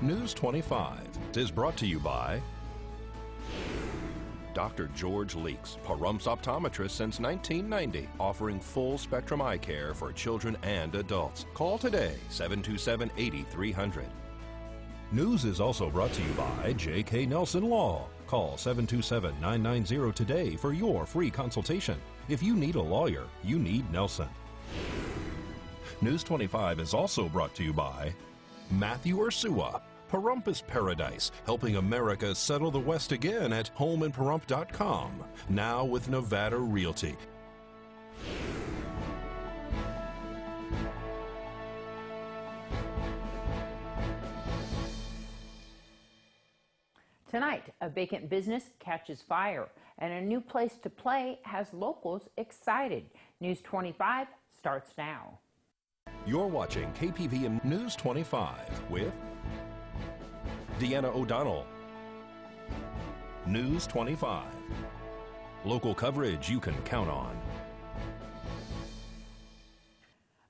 News 25 is brought to you by Dr. George Leeks, Pahrumps optometrist since 1990, offering full spectrum eye care for children and adults. Call today, 727-8300. News is also brought to you by J.K. Nelson Law. Call 727-990 today for your free consultation. If you need a lawyer, you need Nelson. News 25 is also brought to you by Matthew Ursua, Pahrumps Paradise, helping America settle the West again at homeandpahrump.com, now with Nevada Realty. Tonight, a vacant business catches fire, and a new place to play has locals excited. News 25 starts now. You're watching KPVM News 25 with Deanna O'Donnell. News 25. Local coverage you can count on.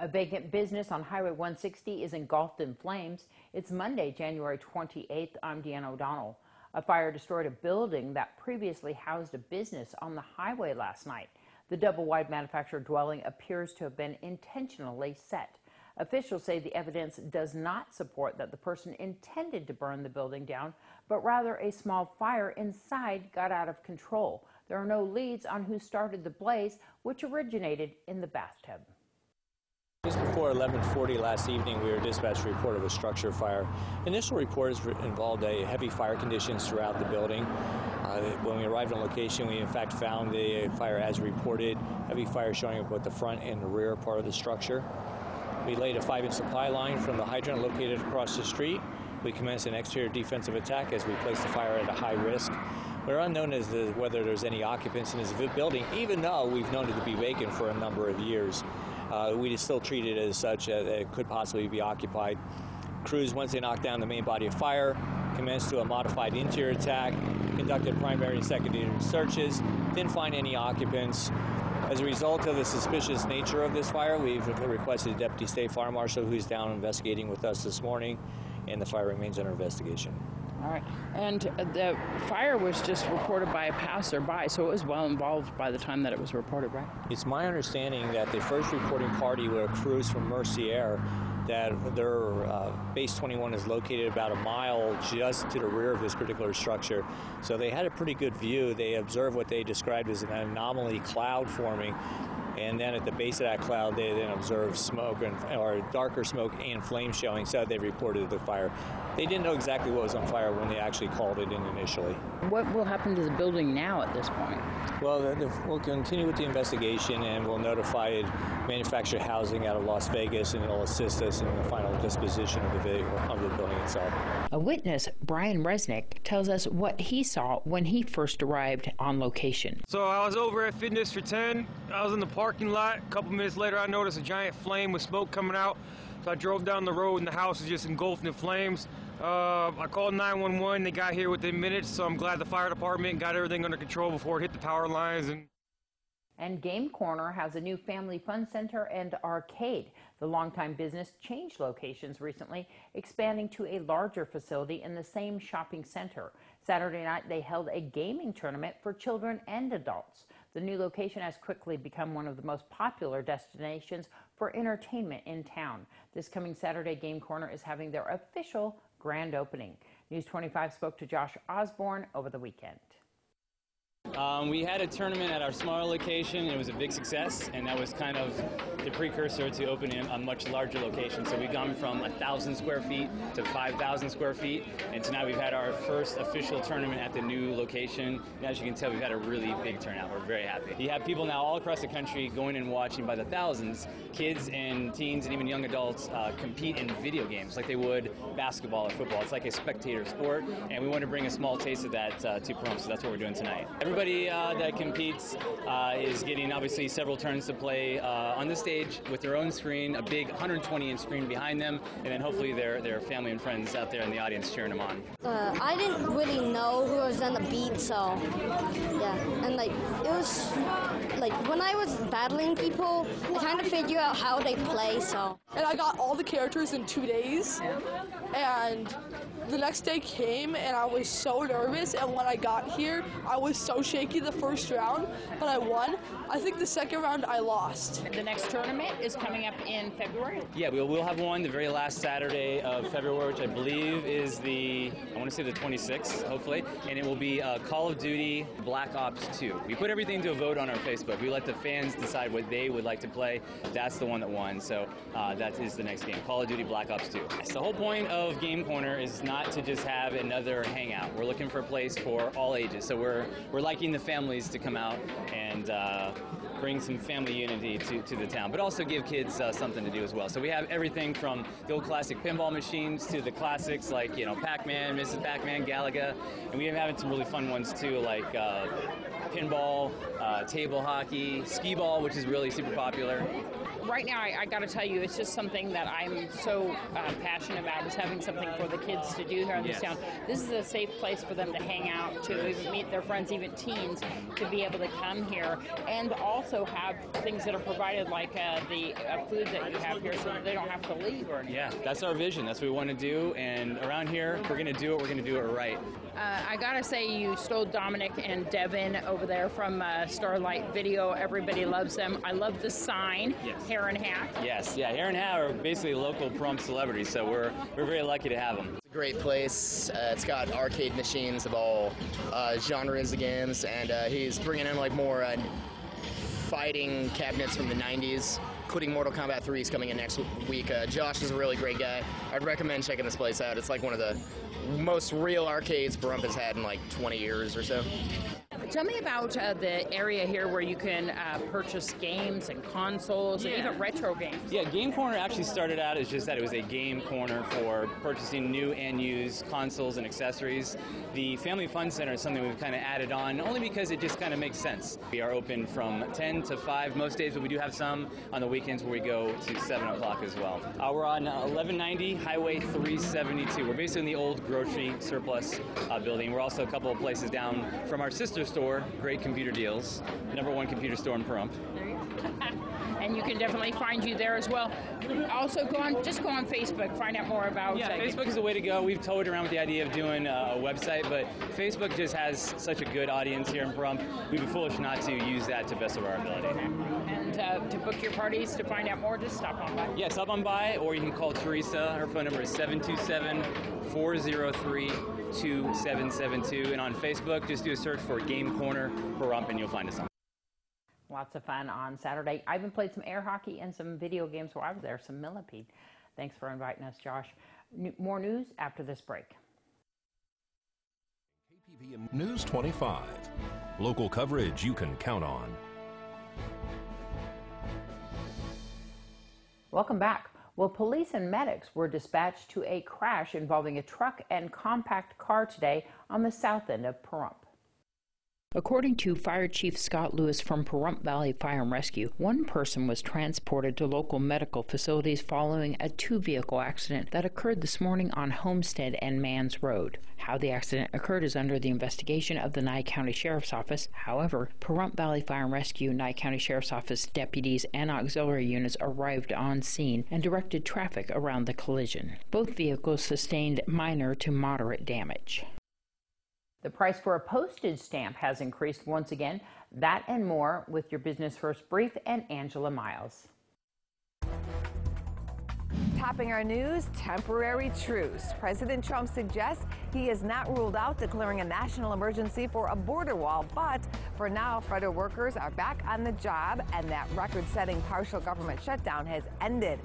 A vacant business on Highway 160 is engulfed in flames. It's Monday, January 28th. I'm Deanna O'Donnell. A fire destroyed a building that previously housed a business on the highway last night. The double-wide manufactured dwelling appears to have been intentionally set. Officials say the evidence does not support that the person intended to burn the building down, but rather a small fire inside got out of control. There are no leads on who started the blaze, which originated in the bathtub. Just before 11:40 last evening, we were dispatched a report of a structure fire. Initial reports involved heavy fire conditions throughout the building. When we arrived on location, we in fact found the fire as reported, heavy fire showing up at the front and the rear part of the structure. We laid a 5-inch supply line from the hydrant located across the street. We commenced an exterior defensive attack as we placed the fire at a high risk. We're unknown as to whether there's any occupants in this building, even though we've known it to be vacant for a number of years. We still treat it as such that it could possibly be occupied. Crews, once they knocked down the main body of fire, commenced to a modified interior attack, conducted primary and secondary searches, didn't find any occupants. As a result of the suspicious nature of this fire, we've requested a Deputy State Fire Marshal who's down investigating with us this morning, and the fire remains under investigation. All right. And the fire was just reported by a passerby, so it was well involved by the time that it was reported, right? It's my understanding that the first reporting party were crews from Mercier, that their base 21 is located about a mile just to the rear of this particular structure. So they had a pretty good view. They observed what they described as an anomaly cloud forming. And then at the base of that cloud, they then observed smoke or darker smoke and flame showing, so they reported the fire. They didn't know exactly what was on fire when they actually called it in initially. What will happen to the building now at this point? Well, we'll continue with the investigation, and we'll notify manufactured housing out of Las Vegas, and it'll assist us in the final disposition of the building itself. A witness, Brian Resnick, tells us what he saw when he first arrived on location. So I was over at Fitness for 10. I was in the parking lot. A couple minutes later, I noticed a giant flame with smoke coming out. So I drove down the road, and the house was just engulfed in flames. I called 911. They got here within minutes, so I'm glad the fire department got everything under control before it hit the power lines. And Game Corner has a new family fun center and arcade. The longtime business changed locations recently, expanding to a larger facility in the same shopping center. Saturday night, they held a gaming tournament for children and adults. The new location has quickly become one of the most popular destinations for entertainment in town. This coming Saturday, Game Corner is having their official grand opening. News 25 spoke to Josh Osborne over the weekend. We had a tournament at our smaller location, and it was a big success, and that was kind of the precursor to opening a much larger location. So we've gone from 1,000 square feet to 5,000 square feet, and tonight we've had our first official tournament at the new location. And as you can tell, we've had a really big turnout. We're very happy. You have people now all across the country going and watching by the thousands. Kids and teens and even young adults compete in video games like they would basketball or football. It's like a spectator sport, and we want to bring a small taste of that to Pahrumps, so that's what we're doing tonight. Everybody everybody that competes is getting obviously several turns to play on the stage with their own screen, a big 120-inch screen behind them, and then hopefully their family and friends out there in the audience cheering them on. I didn't really know who was on the beat, so yeah. And like it was like when I was battling people, I kind of figured out how they play. So. And I got all the characters in 2 days, and the next day came and I was so nervous, and when I got here I was so shaky the first round, but I won. I think the second round I lost. The next tournament is coming up in February? Yeah, we'll have one the very last Saturday of February, which I believe is the 26th, hopefully, and it will be Call of Duty Black Ops 2. We put everything to a vote on our Facebook. We let the fans decide what they would like to play. That's the one that won, so that is the next game, Call of Duty Black Ops 2. So the whole point of Game Corner is not to just have another hangout. We're looking for a place for all ages, so we're liking the families to come out and bring some family unity to the town, but also give kids something to do as well. So we have everything from the old classic pinball machines to the classics like, Pac-Man, Mrs. Pac-Man, Galaga, and we have having some really fun ones too, like pinball, table hockey, skee ball, which is really super popular. Right now, I got to tell you, it's just something that I'm so passionate about, is having something for the kids to do here in this town. This is a safe place for them to hang out, to even meet their friends, even teens, to be able to come here, and also have things that are provided, like the food that you have here, so that they don't have to leave or anything. Yeah, that's our vision. That's what we want to do, and around here, if we're going to do it, we're going to do it right. I gotta say, you stole Dominic and Devin over there from Starlight Video. Everybody loves them. I love the sign, yes. Hair and Hat. Yes, yeah, Hair and Hat are basically local Pahrump celebrities, so we're very lucky to have them. It's a great place. It's got arcade machines of all genres of games, and he's bringing in like more fighting cabinets from the 90s, including Mortal Kombat 3 is coming in next week. Josh is a really great guy. I'd recommend checking this place out. It's like one of the most real arcades Pahrump has had in like 20 years or so. Tell me about the area here where you can purchase games and consoles and even retro games. Yeah, Game Corner actually started out as just that it was a game corner for purchasing new and used consoles and accessories. The Family Fun Center is something we've kind of added on only because it just kind of makes sense. We are open from 10 to 5 most days, but we do have some on the weekends where we go to 7 o'clock as well. We're on 1190 Highway 372. We're basically in the old grocery surplus building. We're also a couple of places down from our sister store, Great Computer Deals, #1 computer store in Pahrump. There you go. And you can definitely find you there as well. Also, go on Facebook, find out more about. Yeah, Facebook is the way to go. We've toyed around with the idea of doing a website, but Facebook just has such a good audience here in Pahrump. We'd be foolish not to use that to the best of our ability. And to book your parties, to find out more, just stop on by. Yeah, stop on by, or you can call Teresa. Her phone number is 727-403-2772. And on Facebook, just do a search for Game Corner Pahrump, and you'll find us on. Lots of fun on Saturday. I even played some air hockey and some video games while I was there, some millipede. Thanks for inviting us, Josh. More news after this break. KPVM News 25. Local coverage you can count on. Welcome back. Well, police and medics were dispatched to a crash involving a truck and compact car today on the south end of Pahrump. According to Fire Chief Scott Lewis from Pahrump Valley Fire and Rescue, one person was transported to local medical facilities following a two-vehicle accident that occurred this morning on Homestead and Mans Road. How the accident occurred is under the investigation of the Nye County Sheriff's Office. However, Pahrump Valley Fire and Rescue, Nye County Sheriff's Office deputies and auxiliary units arrived on scene and directed traffic around the collision. Both vehicles sustained minor to moderate damage. The price for a postage stamp has increased once again. That and more with your Business First Brief and Angela Miles. Topping our news, temporary truce. President Trump suggests he has not ruled out declaring a national emergency for a border wall, but for now, federal workers are back on the job, and that record-setting partial government shutdown has ended.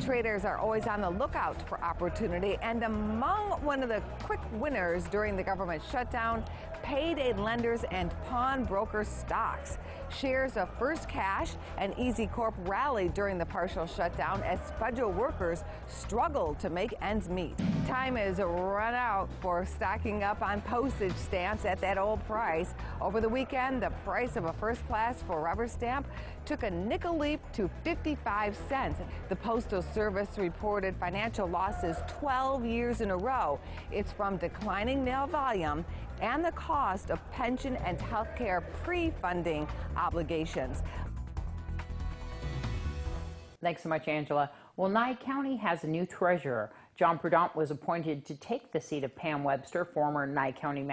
Traders are always on the lookout for opportunity, and among one of the quick winners during the government shutdown, payday lenders and pawnbroker stocks. Shares of First Cash and Easy Corp rallied during the partial shutdown as federal workers struggle to make ends meet. Time is run out for stocking up on postage stamps at that old price. Over the weekend, the price of a first-class forever stamp took a nickel leap to 55 cents. The Postal Service reported financial losses 12 years in a row. It's from declining mail volume and the cost of pension and health care pre-funding obligations. Thanks so much, Angela. Well, Nye County has a new treasurer. John Prudent was appointed to take the seat of Pam Webster, former Nye County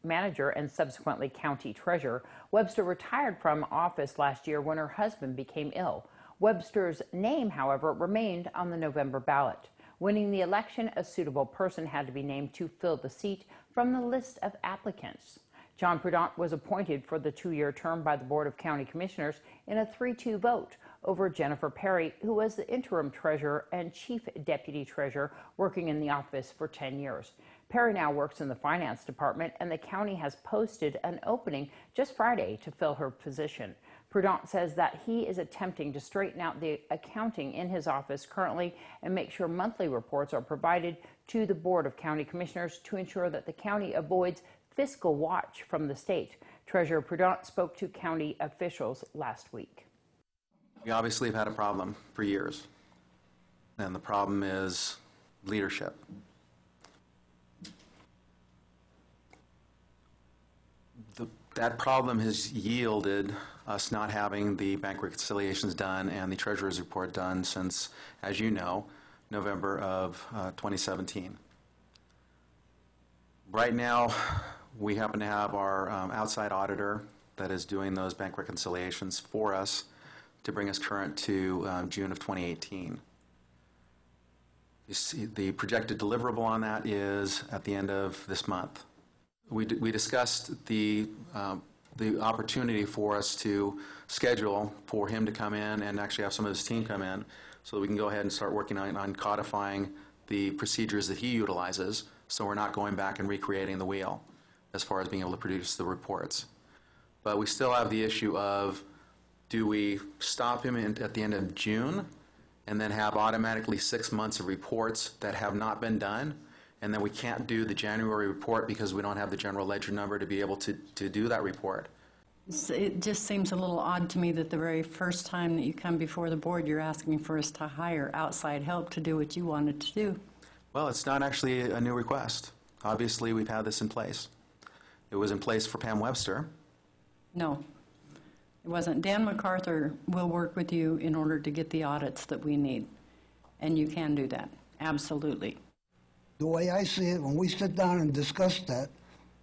manager and subsequently county treasurer. Webster retired from office last year when her husband became ill. Webster's name, however, remained on the November ballot. Winning the election, a suitable person had to be named to fill the seat from the list of applicants. John Prudent was appointed for the 2-year term by the Board of County Commissioners in a 3-2 vote over Jennifer Perry, who was the interim treasurer and chief deputy treasurer working in the office for 10 years. Perry now works in the finance department, and the county has posted an opening just Friday to fill her position. Prudent says that he is attempting to straighten out the accounting in his office currently and make sure monthly reports are provided to the Board of County Commissioners to ensure that the county avoids fiscal watch from the state. Treasurer Prudent spoke to county officials last week. We obviously have had a problem for years, and the problem is leadership. That problem has yielded us not having the bank reconciliations done and the treasurer's report done since, as you know, November of 2017. Right now, we happen to have our outside auditor that is doing those bank reconciliations for us to bring us current to June of 2018. You see, the projected deliverable on that is at the end of this month. We discussed the opportunity for us to schedule for him to come in and actually have some of his team come in so that we can go ahead and start working on codifying the procedures that he utilizes, so we're not going back and recreating the wheel as far as being able to produce the reports. But we still have the issue of, do we stop him at the end of June and then have automatically 6 months of reports that have not been done, and then we can't do the January report because we don't have the general ledger number to be able to do that report? It just seems a little odd to me that the very first time that you come before the board, you're asking for us to hire outside help to do what you wanted to do. Well, it's not actually a new request. Obviously, we've had this in place. It was in place for Pam Webster. No, it wasn't. Dan MacArthur will work with you in order to get the audits that we need, and you can do that, absolutely. The way I see it, when we sit down and discuss that,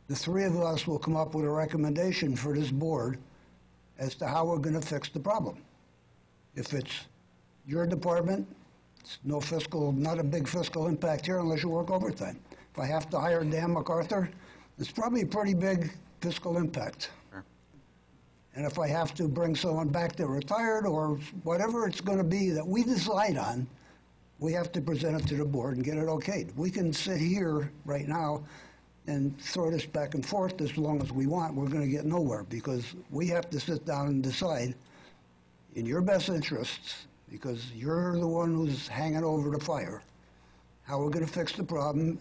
the three of us will come up with a recommendation for this board as to how we're going to fix the problem. If it's your department, it's not a big fiscal impact here unless you work overtime. If I have to hire Dan MacArthur, it's probably a pretty big fiscal impact. Sure. And if I have to bring someone back that retired or whatever it's going to be that we decide on, we have to present it to the board and get it okayed. We can sit here right now and throw this back and forth as long as we want. We're going to get nowhere because we have to sit down and decide in your best interests, because you're the one who's hanging over the fire, how we're going to fix the problem,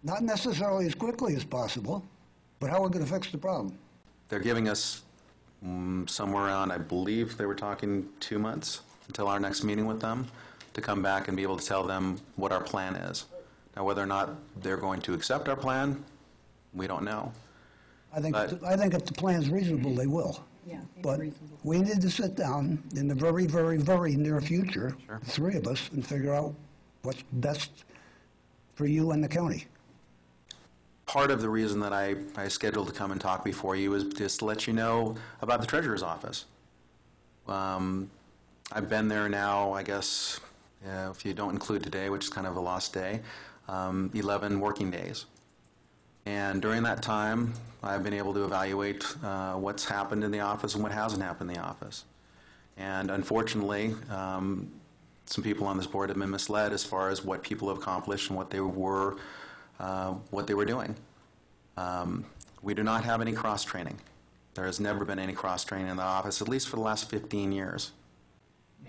not necessarily as quickly as possible, but how we're going to fix the problem. They're giving us somewhere around, I believe they were talking 2 months until our next meeting with them to come back and be able to tell them what our plan is. Now, whether or not they're going to accept our plan, we don't know. I think if the plan's reasonable, they will. Yeah, but reasonable. We need to sit down in the very, very, very near future, sure, the three of us, and figure out what's best for you and the county. Part of the reason that I scheduled to come and talk before you is just to let you know about the Treasurer's office. I've been there now, I guess, if you don't include today, which is kind of a lost day, 11 working days. And during that time, I've been able to evaluate what's happened in the office and what hasn't happened in the office. And unfortunately, some people on this board have been misled as far as what people have accomplished and what they were doing. We do not have any cross-training. There has never been any cross-training in the office, at least for the last 15 years.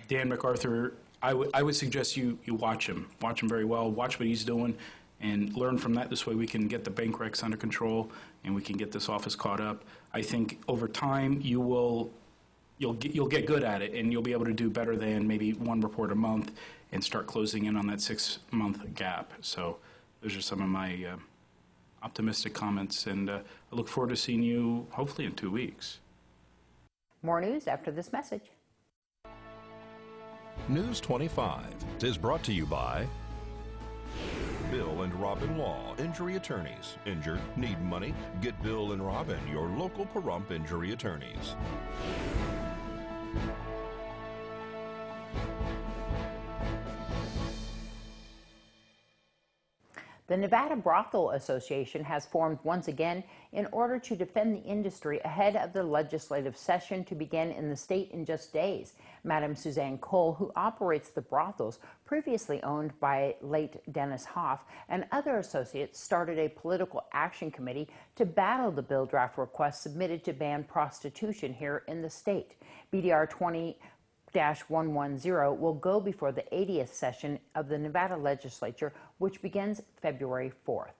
Dan MacArthur I would suggest you watch him very well, watch what he's doing, and learn from that. This way we can get the bank recs under control, and we can get this office caught up. I think over time you'll get good at it, and you'll be able to do better than maybe one report a month and start closing in on that 6-month gap. So those are some of my optimistic comments, and I look forward to seeing you hopefully in 2 weeks. More news after this message. News 25 is brought to you by Bill and Robin Law, injury attorneys. Injured, need money? Get Bill and Robin, your local Pahrump injury attorneys. The Nevada Brothel Association has formed once again in order to defend the industry ahead of the legislative session to begin in the state in just days. Madam Suzanne Cole, who operates the brothels, previously owned by late Dennis Hoff, and other associates started a political action committee to battle the bill draft request submitted to ban prostitution here in the state. BDR 20-110 will go before the 80th session of the Nevada legislature, which begins February 4th.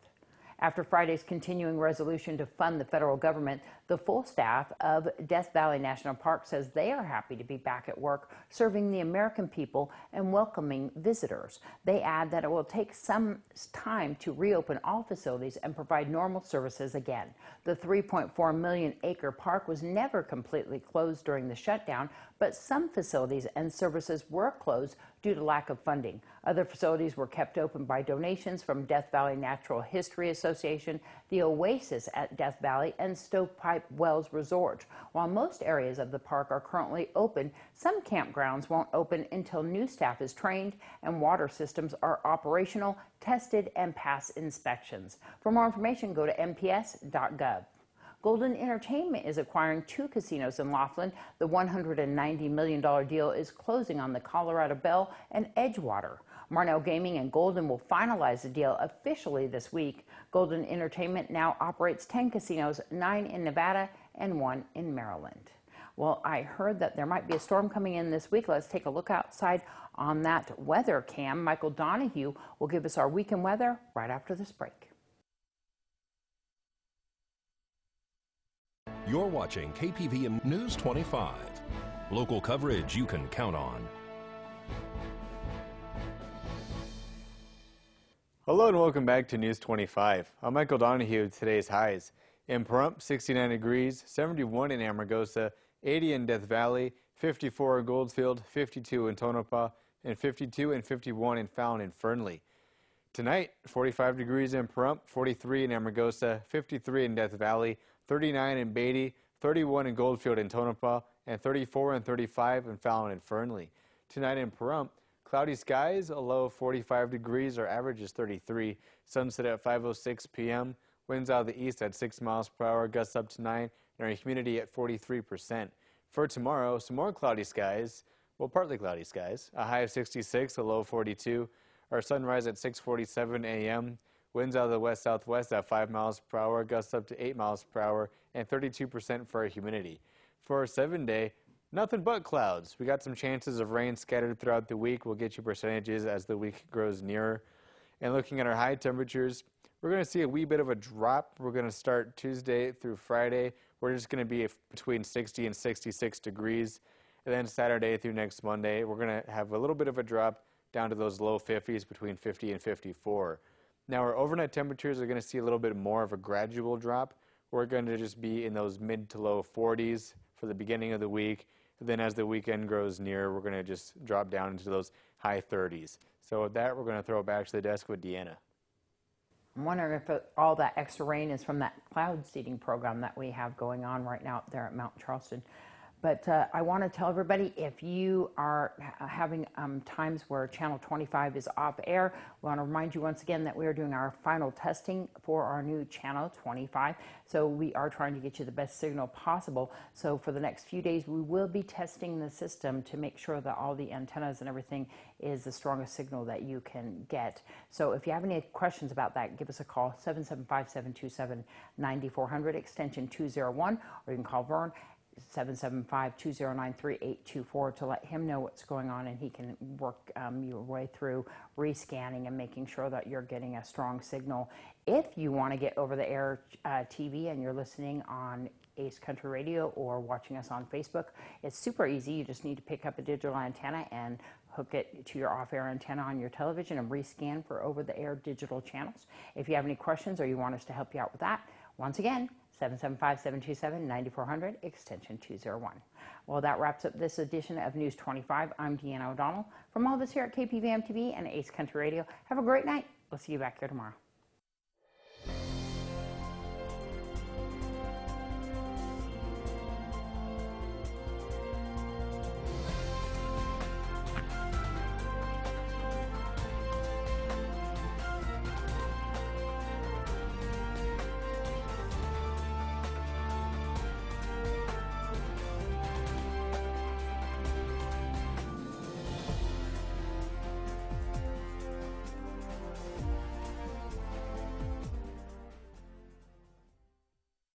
After Friday's continuing resolution to fund the federal government, the full staff of Death Valley National Park says they are happy to be back at work serving the American people and welcoming visitors. They add that it will take some time to reopen all facilities and provide normal services again. The 3.4 million acre park was never completely closed during the shutdown, but some facilities and services were closed due to lack of funding. Other facilities were kept open by donations from Death Valley Natural History Association, the Oasis at Death Valley, and Stovepipe Wells Resort. While most areas of the park are currently open, some campgrounds won't open until new staff is trained and water systems are operational, tested, and pass inspections. For more information, go to mps.gov. Golden Entertainment is acquiring 2 casinos in Laughlin. The $190 million deal is closing on the Colorado Belle and Edgewater. Marnell Gaming and Golden will finalize the deal officially this week. Golden Entertainment now operates 10 casinos, 9 in Nevada and 1 in Maryland. Well, I heard that there might be a storm coming in this week. Let's take a look outside on that weather cam. Michael Donahue will give us our weekend weather right after this break. You're watching KPVM News 25. Local coverage you can count on. Hello and welcome back to News 25. I'm Michael Donahue with today's highs. In Pahrump, 69 degrees, 71 in Amargosa, 80 in Death Valley, 54 in Goldfield, 52 in Tonopah, and 52 and 51 in Fallon and Fernley. Tonight, 45 degrees in Pahrump, 43 in Amargosa, 53 in Death Valley, 39 in Beatty, 31 in Goldfield and Tonopah, and 34 and 35 in Fallon and Fernley. Tonight in Pahrump, cloudy skies, a low of 45 degrees, our average is 33. Sunset at 5:06 p.m. Winds out of the east at 6 miles per hour, gusts up to 9, and our humidity at 43%. For tomorrow, some more cloudy skies, well, partly cloudy skies, a high of 66, a low of 42. Our sunrise at 6:47 a.m. Winds out of the west-southwest at 5 miles per hour, gusts up to 8 miles per hour, and 32% for our humidity. For our 7-day, nothing but clouds. We got some chances of rain scattered throughout the week. We'll get you percentages as the week grows nearer. And looking at our high temperatures, we're going to see a wee bit of a drop. We're going to start Tuesday through Friday. We're just going to be between 60 and 66 degrees. And then Saturday through next Monday, we're going to have a little bit of a drop down to those low 50s, between 50 and 54. Now our overnight temperatures are going to see a little bit more of a gradual drop. We're going to just be in those mid to low 40s for the beginning of the week. And then as the weekend grows near, we're going to just drop down into those high 30s. So with that, we're going to throw it back to the desk with Deanna. I'm wondering if all that extra rain is from that cloud seeding program that we have going on right now up there at Mount Charleston. But I want to tell everybody, if you are having times where Channel 25 is off air, we want to remind you once again that we are doing our final testing for our new Channel 25. So we are trying to get you the best signal possible. So for the next few days, we will be testing the system to make sure that all the antennas and everything is the strongest signal that you can get. So if you have any questions about that, give us a call, 775-727-9400, extension 201, or you can call Vern, 775-209-3824 to let him know what's going on, and he can work your way through rescanning and making sure that you're getting a strong signal. If you want to get over-the-air TV and you're listening on Ace Country Radio or watching us on Facebook, it's super easy. You just need to pick up a digital antenna and hook it to your off-air antenna on your television and rescan for over-the-air digital channels. If you have any questions or you want us to help you out with that, once again, 775-727-9400, extension 201. Well, that wraps up this edition of News 25. I'm Deanna O'Donnell. From all of us here at KPVM TV and Ace Country Radio, have a great night. We'll see you back here tomorrow.